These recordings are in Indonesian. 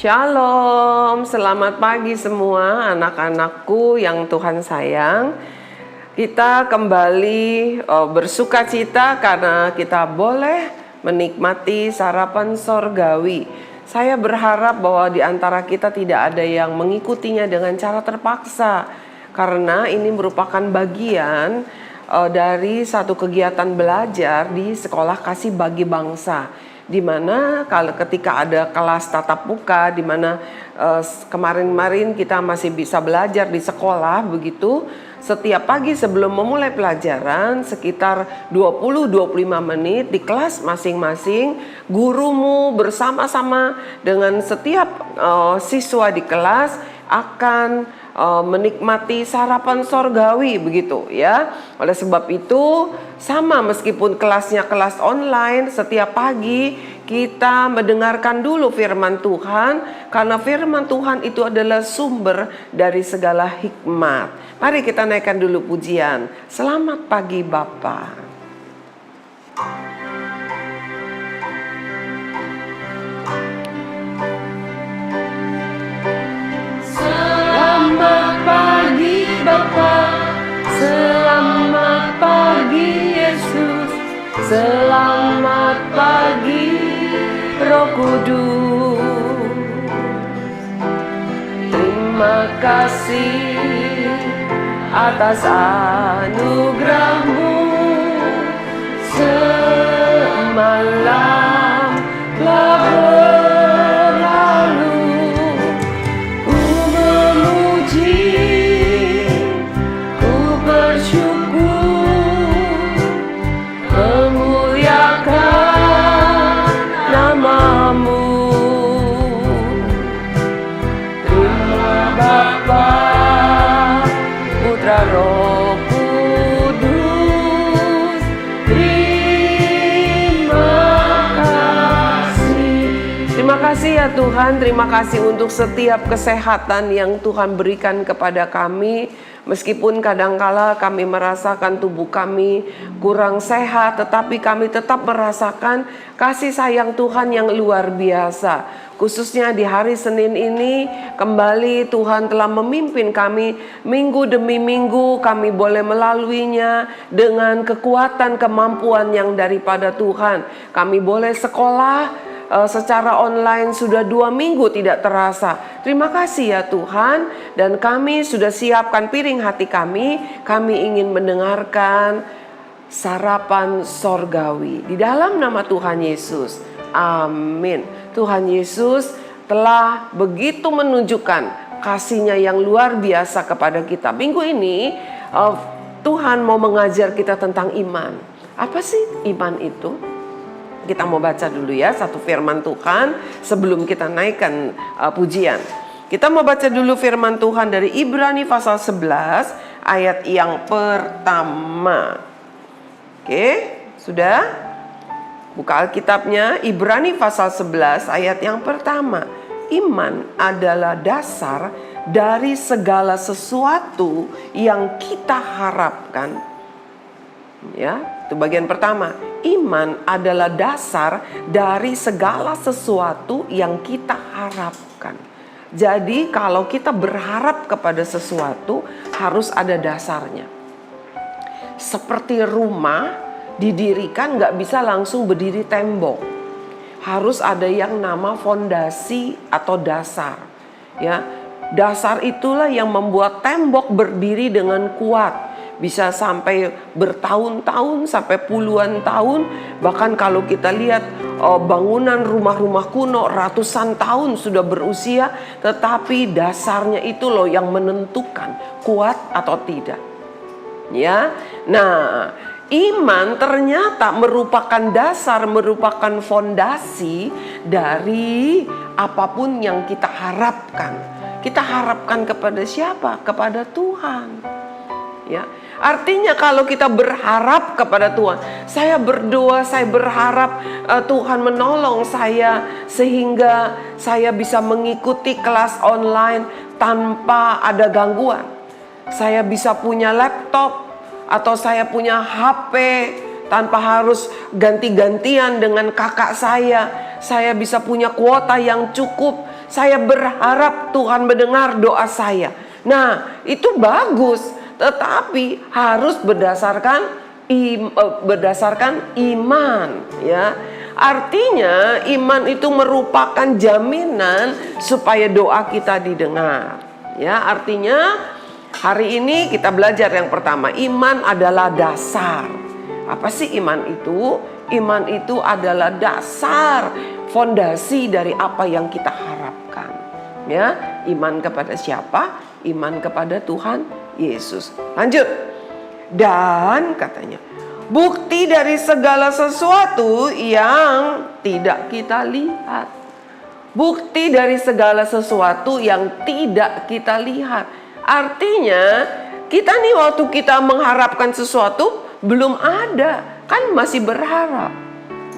Shalom, selamat pagi semua anak-anakku yang Tuhan sayang. Kita kembali bersuka cita karena kita boleh menikmati sarapan sorgawi. Saya berharap bahwa di antara kita tidak ada yang mengikutinya dengan cara terpaksa, karena ini merupakan bagian dari satu kegiatan belajar di Sekolah Kasih Bagi Bangsa, di mana kalau ketika ada kelas tatap muka, di mana kemarin-kemarin kita masih bisa belajar di sekolah begitu, setiap pagi sebelum memulai pelajaran sekitar 20-25 menit di kelas masing-masing, gurumu bersama-sama dengan setiap siswa di kelas akan menikmati sarapan sorgawi begitu ya. Oleh sebab itu sama, meskipun kelasnya kelas online, setiap pagi kita mendengarkan dulu firman Tuhan, karena firman Tuhan itu adalah sumber dari segala hikmat. Mari kita naikkan dulu pujian. Selamat pagi Bapa. Selamat pagi Bapa, selamat pagi Yesus, selamat pagi Roh Kudus. Terima kasih atas anugerah-Mu, semalam telah berlalu. Roh Kudus, terima kasih ya Tuhan, terima kasih untuk setiap kesehatan yang Tuhan berikan kepada kami. Meskipun kadangkala kami merasakan tubuh kami kurang sehat, tetapi kami tetap merasakan kasih sayang Tuhan yang luar biasa. Khususnya di hari Senin ini, kembali Tuhan telah memimpin kami minggu demi minggu, kami boleh melaluinya dengan kekuatan kemampuan yang daripada Tuhan. Kami boleh sekolah secara online sudah 2 minggu tidak terasa. Terima kasih ya Tuhan, dan kami sudah siapkan piring hati kami ingin mendengarkan sarapan sorgawi di dalam nama Tuhan Yesus. Amin. Tuhan Yesus telah begitu menunjukkan kasih-Nya yang luar biasa kepada kita. Minggu ini Tuhan mau mengajar kita tentang iman. Apa sih iman itu? Kita mau baca dulu ya satu firman Tuhan sebelum kita naikkan pujian. Kita mau baca dulu firman Tuhan dari Ibrani pasal 11 ayat yang pertama. Oke, sudah? Buka Alkitabnya, Ibrani pasal 11 ayat yang pertama. Iman adalah dasar dari segala sesuatu yang kita harapkan. Ya, itu bagian pertama. Iman adalah dasar dari segala sesuatu yang kita harapkan. Jadi kalau kita berharap kepada sesuatu harus ada dasarnya. Seperti rumah didirikan gak bisa langsung berdiri tembok. Harus ada yang nama fondasi atau dasar. Ya, dasar itulah yang membuat tembok berdiri dengan kuat. Bisa sampai bertahun-tahun, sampai puluhan tahun. Bahkan kalau kita lihat bangunan rumah-rumah kuno ratusan tahun sudah berusia, tetapi dasarnya itu loh yang menentukan kuat atau tidak. Ya, nah, iman ternyata merupakan dasar, merupakan fondasi dari apapun yang kita harapkan. Kita harapkan kepada siapa? Kepada Tuhan. Ya, artinya kalau kita berharap kepada Tuhan, saya berdoa, saya berharap Tuhan menolong saya sehingga saya bisa mengikuti kelas online tanpa ada gangguan. Saya bisa punya laptop atau saya punya HP tanpa harus ganti-gantian dengan kakak saya. Saya bisa punya kuota yang cukup Saya berharap Tuhan mendengar doa saya. Nah, itu bagus, tetapi harus berdasarkan iman, ya. Artinya iman itu merupakan jaminan supaya doa kita didengar. Ya, artinya hari ini kita belajar yang pertama, iman adalah dasar. Apa sih iman itu? Iman itu adalah dasar, fondasi dari apa yang kita harapkan. Ya, iman kepada siapa? Iman kepada Tuhan Yesus. Lanjut. Dan katanya, bukti dari segala sesuatu yang tidak kita lihat. Bukti dari segala sesuatu yang tidak kita lihat. Artinya, kita nih waktu kita mengharapkan sesuatu belum ada, kan masih berharap.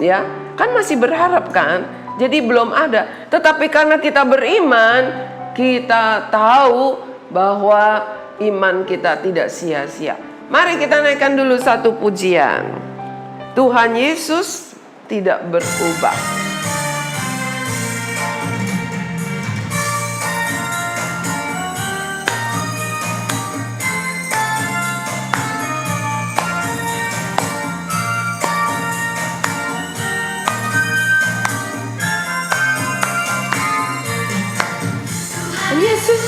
Ya, kan masih berharap kan? Jadi belum ada. Tetapi karena kita beriman, kita tahu bahwa iman kita tidak sia-sia. Mari kita naikkan dulu satu pujian. Tuhan Yesus tidak berubah. Yesus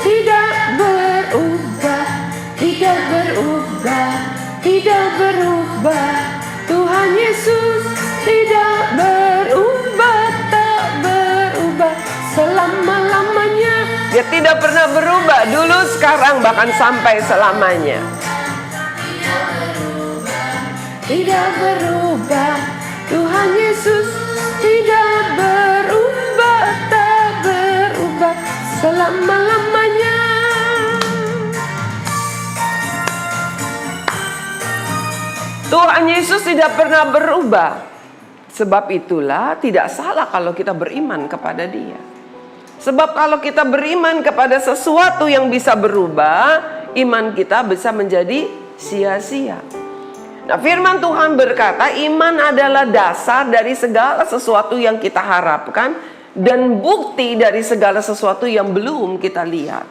tidak berubah, tidak berubah, tidak berubah. Tuhan Yesus tidak berubah, tak berubah selama-lamanya. Dia tidak pernah berubah, dulu, sekarang, bahkan sampai selamanya. Tidak berubah, Tuhan Yesus tidak berubah, tak berubah selama-lamanya. Tuhan Yesus tidak pernah berubah. Sebab itulah tidak salah kalau kita beriman kepada Dia. Sebab kalau kita beriman kepada sesuatu yang bisa berubah, iman kita bisa menjadi sia-sia. Nah, firman Tuhan berkata, iman adalah dasar dari segala sesuatu yang kita harapkan dan bukti dari segala sesuatu yang belum kita lihat.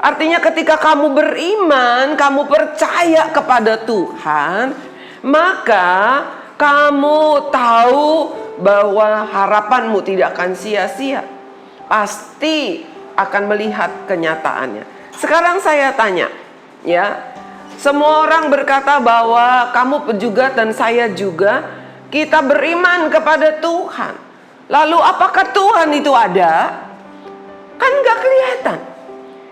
Artinya ketika kamu beriman, kamu percaya kepada Tuhan, maka kamu tahu bahwa harapanmu tidak akan sia-sia. Pasti akan melihat kenyataannya. Sekarang saya tanya, ya. Semua orang berkata bahwa kamu juga dan saya juga, kita beriman kepada Tuhan. Lalu apakah Tuhan itu ada? Kan gak kelihatan.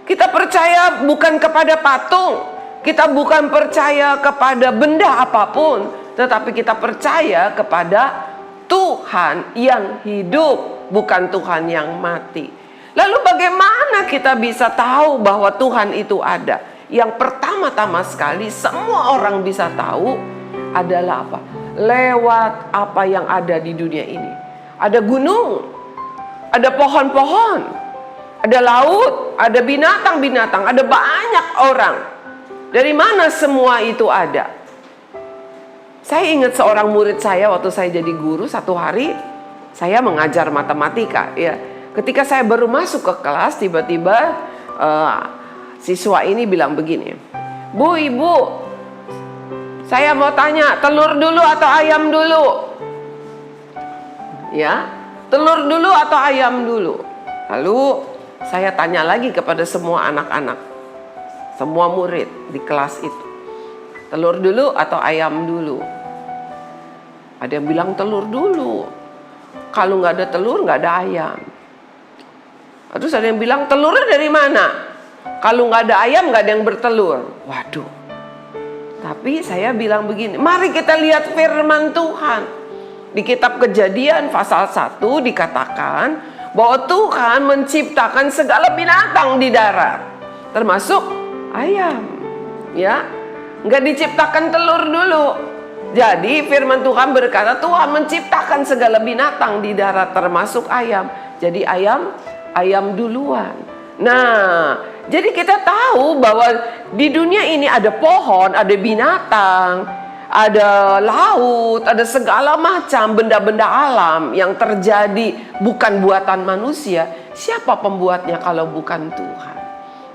Kita percaya bukan kepada patung, kita bukan percaya kepada benda apapun, tetapi kita percaya kepada Tuhan yang hidup, bukan Tuhan yang mati. Lalu bagaimana kita bisa tahu bahwa Tuhan itu ada? Yang pertama-tama sekali semua orang bisa tahu adalah apa? Lewat apa yang ada di dunia ini. Ada gunung, ada pohon-pohon, ada laut, ada binatang-binatang, ada banyak orang. Dari mana semua itu ada? Saya ingat seorang murid saya waktu saya jadi guru, satu hari saya mengajar matematika. Ya, ketika saya baru masuk ke kelas, tiba-tiba siswa ini bilang begini, "Bu, Ibu, saya mau tanya, telur dulu atau ayam dulu?" Ya, telur dulu atau ayam dulu? Lalu saya tanya lagi kepada semua anak-anak, semua murid di kelas itu, telur dulu atau ayam dulu? Ada yang bilang telur dulu. Kalau nggak ada telur, nggak ada ayam. Terus ada yang bilang telurnya dari mana? Kalau nggak ada ayam, nggak ada yang bertelur. Waduh. Tapi saya bilang begini, mari kita lihat firman Tuhan. Di kitab Kejadian pasal 1 dikatakan bahwa Tuhan menciptakan segala binatang di darat, termasuk ayam. Ya, nggak diciptakan telur dulu. Jadi firman Tuhan berkata Tuhan menciptakan segala binatang di darat, termasuk ayam. Jadi ayam duluan. Nah, jadi kita tahu bahwa di dunia ini ada pohon, ada binatang, ada laut, ada segala macam benda-benda alam yang terjadi bukan buatan manusia. Siapa pembuatnya kalau bukan Tuhan?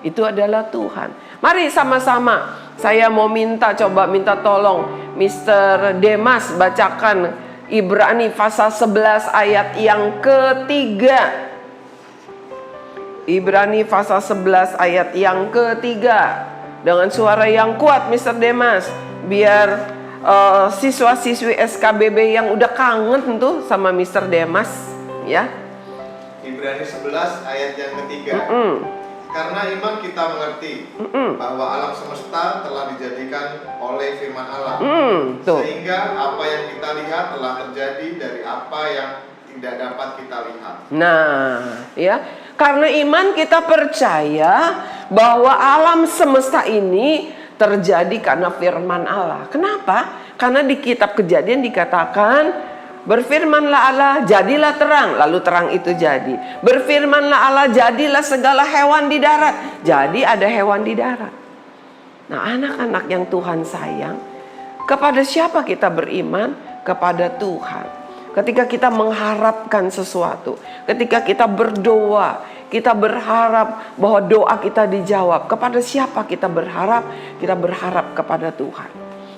Itu adalah Tuhan. Mari sama-sama, saya mau coba minta tolong Mr. Demas bacakan Ibrani pasal 11 ayat yang ketiga. Ibrani pasal 11 ayat yang ketiga. Dengan suara yang kuat Mr. Demas, biar siswa-siswi SKBB yang udah kangen tuh sama Mr. Demas, ya. Ibrani 11 ayat yang ketiga. Karena iman kita mengerti bahwa alam semesta telah dijadikan oleh firman Allah, sehingga apa yang kita lihat telah terjadi dari apa yang tidak dapat kita lihat. Nah, ya, karena iman kita percaya bahwa alam semesta ini terjadi karena firman Allah. Kenapa? Karena di kitab Kejadian dikatakan, berfirmanlah Allah, jadilah terang, lalu terang itu jadi. Berfirmanlah Allah, jadilah segala hewan di darat, jadi ada hewan di darat. Nah, anak-anak yang Tuhan sayang, kepada siapa kita beriman? Kepada Tuhan. Ketika kita mengharapkan sesuatu, ketika kita berdoa, kita berharap bahwa doa kita dijawab. Kepada siapa kita berharap? Kita berharap kepada Tuhan.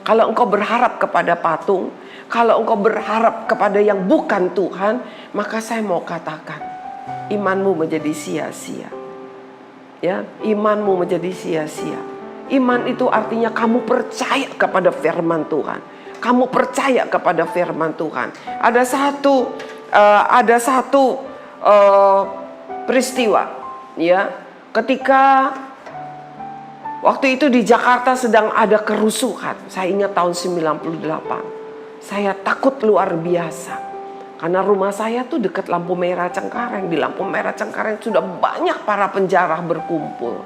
Kalau engkau berharap kepada patung, kalau engkau berharap kepada yang bukan Tuhan, maka saya mau katakan, imanmu menjadi sia-sia. Ya, imanmu menjadi sia-sia. Iman itu artinya kamu percaya kepada firman Tuhan. Kamu percaya kepada firman Tuhan. Ada satu peristiwa, ya, ketika waktu itu di Jakarta sedang ada kerusuhan. Saya ingat tahun 98. Saya takut luar biasa. Karena rumah saya tuh dekat lampu merah Cengkareng. Di lampu merah Cengkareng sudah banyak para penjara berkumpul.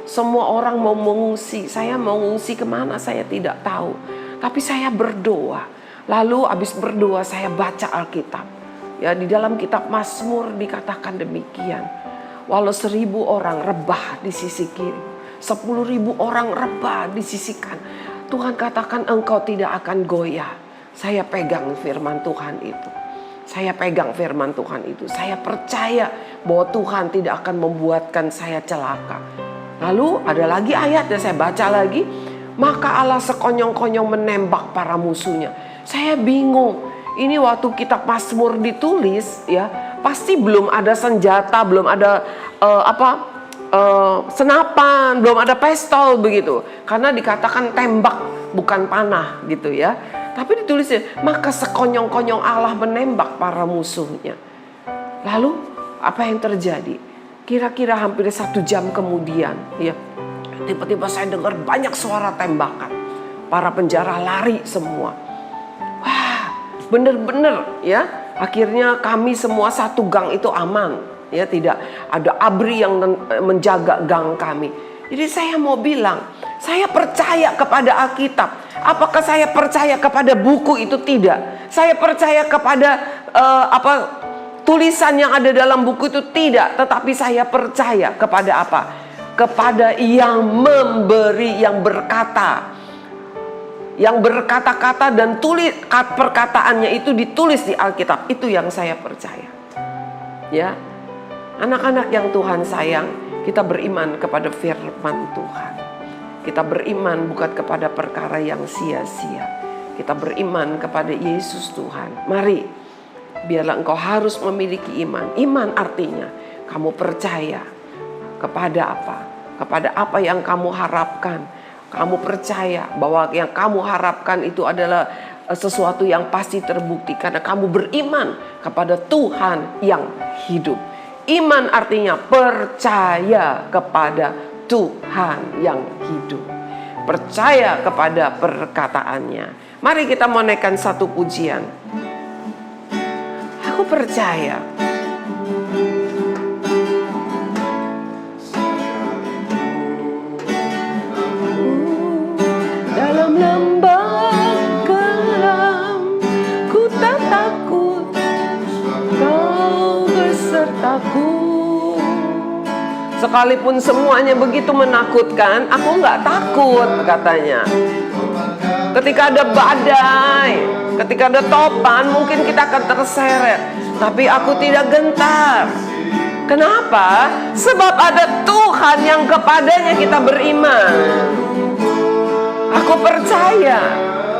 Semua orang mau mengungsi. Saya mau mengungsi kemana saya tidak tahu. Tapi saya berdoa. Lalu habis berdoa saya baca Alkitab. Ya, di dalam kitab Mazmur dikatakan demikian. Walau 1000 orang rebah di sisi kiri, 10.000 orang rebah di sisi kanan, Tuhan katakan engkau tidak akan goyah. Saya pegang firman Tuhan itu. Saya pegang firman Tuhan itu. Saya percaya bahwa Tuhan tidak akan membuatkan saya celaka. Lalu ada lagi ayatnya, saya baca lagi. Maka Allah sekonyong-konyong menembak para musuhnya. Saya bingung. Ini waktu kitab Mazmur ditulis, ya, pasti belum ada senjata, belum ada senapan, belum ada pistol begitu. Karena dikatakan tembak bukan panah gitu ya. Tapi ditulisnya, maka sekonyong-konyong Allah menembak para musuhnya. Lalu apa yang terjadi? Kira-kira hampir 1 jam kemudian, ya, tiba-tiba saya dengar banyak suara tembakan. Para penjara lari semua. Wah, bener-bener ya. Akhirnya kami semua satu gang itu aman. Ya, tidak ada ABRI yang menjaga gang kami. Jadi saya mau bilang, saya percaya kepada Alkitab. Apakah saya percaya kepada buku itu? Tidak. Saya percaya kepada tulisan yang ada dalam buku itu? Tidak. Tetapi saya percaya kepada apa? Kepada yang memberi, yang berkata. Yang berkata-kata dan tulis perkataannya itu ditulis di Alkitab. Itu yang saya percaya. Ya. Anak-anak yang Tuhan sayang, kita beriman kepada firman Tuhan. Kita beriman bukan kepada perkara yang sia-sia. Kita beriman kepada Yesus Tuhan. Mari, biarlah engkau harus memiliki iman. Iman artinya kamu percaya kepada apa? Kepada apa yang kamu harapkan. Kamu percaya bahwa yang kamu harapkan itu adalah sesuatu yang pasti terbukti. Karena kamu beriman kepada Tuhan yang hidup. Iman artinya percaya kepada Tuhan yang hidup. Percaya kepada perkataannya. Mari kita mau naikkan satu pujian. Aku percaya. Dalam lembah kelam, ku tak takut, kau bersertaku. Sekalipun semuanya begitu menakutkan, aku nggak takut, katanya. Ketika ada badai, ketika ada topan, mungkin kita akan terseret. Tapi aku tidak gentar. Kenapa? Sebab ada Tuhan yang kepadanya kita beriman. Aku percaya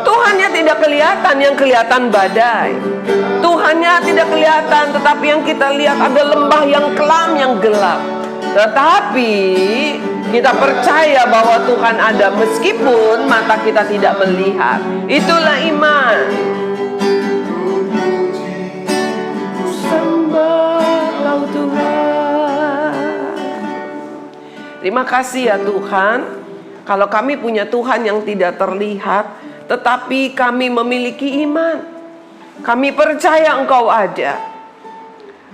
Tuhannya tidak kelihatan, yang kelihatan badai. Tuhannya tidak kelihatan, tetapi yang kita lihat ada lembah yang kelam, yang gelap. Tetapi kita percaya bahwa Tuhan ada meskipun mata kita tidak melihat. Itulah iman. Sembah Kau Tuhan. Terima kasih ya Tuhan. Kalau kami punya Tuhan yang tidak terlihat, tetapi kami memiliki iman. Kami percaya Engkau ada.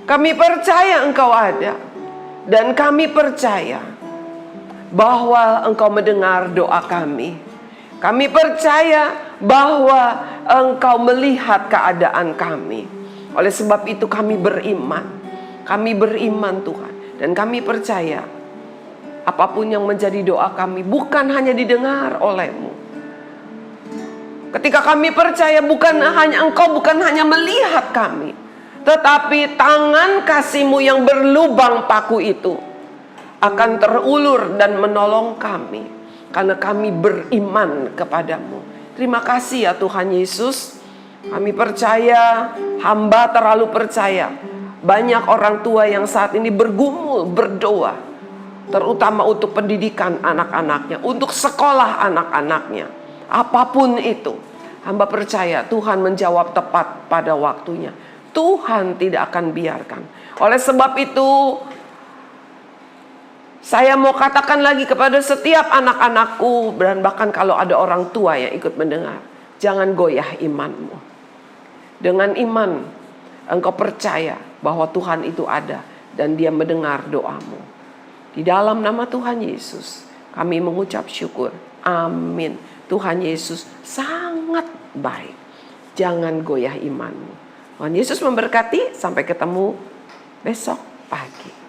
Kami percaya Engkau ada. Dan kami percaya bahwa Engkau mendengar doa kami. Kami percaya bahwa Engkau melihat keadaan kami. Oleh sebab itu kami beriman. Kami beriman Tuhan. Dan kami percaya apapun yang menjadi doa kami bukan hanya didengar oleh-Mu. Ketika kami percaya bukan hanya Engkau, bukan hanya melihat kami, tetapi tangan kasih-Mu yang berlubang paku itu akan terulur dan menolong kami. Karena kami beriman kepadamu. Terima kasih ya Tuhan Yesus. Kami percaya, hamba terlalu percaya. Banyak orang tua yang saat ini bergumul, berdoa. Terutama untuk pendidikan anak-anaknya, untuk sekolah anak-anaknya. Apapun itu, hamba percaya Tuhan menjawab tepat pada waktunya. Tuhan tidak akan biarkan. Oleh sebab itu, saya mau katakan lagi kepada setiap anak-anakku, dan bahkan kalau ada orang tua yang ikut mendengar, jangan goyah imanmu. Dengan iman, engkau percaya bahwa Tuhan itu ada dan Dia mendengar doamu. Di dalam nama Tuhan Yesus, kami mengucap syukur. Amin. Tuhan Yesus sangat baik. Jangan goyah imanmu. Tuhan Yesus memberkati. Sampai ketemu besok pagi.